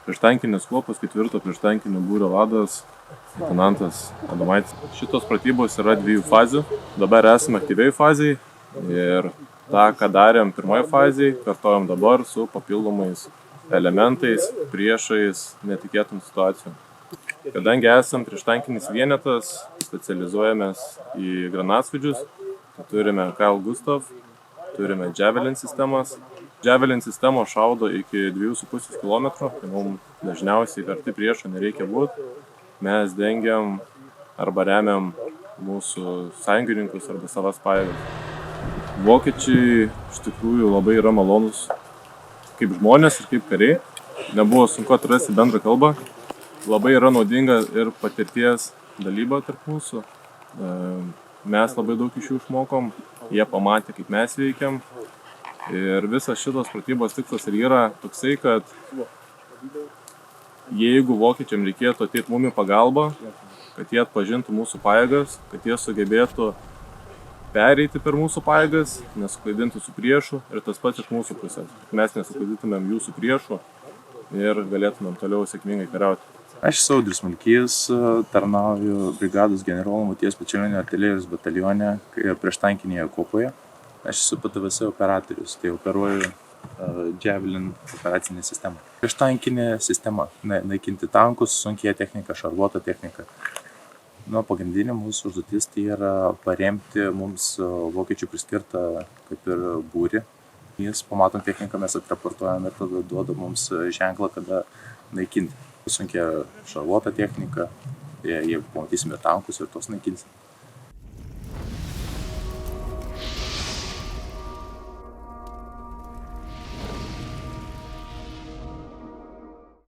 Prieštankinis kuopos 4 prieštankinio būrio vadas leitenantas Adomaitis. Šitos pratybos yra 2 fazių. Dabar esame aktyviai fazėje ir tą, ką darėm pirmoje fazėje, kartojam dabar su papildomais elementais, priešais, netikėtum situacijom. Kadangi esam prieštankinis vienetas, specializuojamės į granatsvaidžius, turime Carl Gustav, turime Javelin sistemas. Javelin sistemos šaudo iki 2,5 km, tai mums dažniausiai arti priešo nereikia būti. Mes dengiam arba remiam mūsų sąjungininkus arba savas pajėgas. Vokiečiai iš tikrųjų labai yra malonus kaip žmonės ir kaip kariai. Nebuvo sunku atrasti bendrą kalbą. Labai yra naudinga ir patirties dalyba tarp mūsų. Mes labai daug iš jų išmokom, jie pamatė, kaip mes veikiam. Ir visas šitos pratybos tikslas ir yra toksai, kad jeigu vokiečiam reikėtų ateiti mum į pagalbą, kad jie atpažintų mūsų pajėgas, kad jie sugebėtų pereiti per mūsų pajėgas, nesuklaidintų su priešu ir tas pats iš mūsų pusės. Mes nesuklaidytumėm jų su priešu ir galėtumėm toliau sėkmingai kariauti. Aš esu Audrius Malkys, tarnauju brigados generolo Motiejaus Pečeliūno artilerijos batalione prieštankinėje kuopoje. Aš esu PTVS operatorius, tai operuoju Javelin operacinę sistemą. Prieštankinė sistema – naikinti tankus, sunkią techniką, šarvuotą techniką. Pagrindinė mūsų užduotis tai yra paremti mums vokiečių priskirtą kaip ir būrį. Jis pamatom techniką, mes atraportuojam ir tada duoda mums ženklą, kada naikinti. Sunkią šarvuotą techniką, jeigu pamatysime tankus ir tos naikinsim.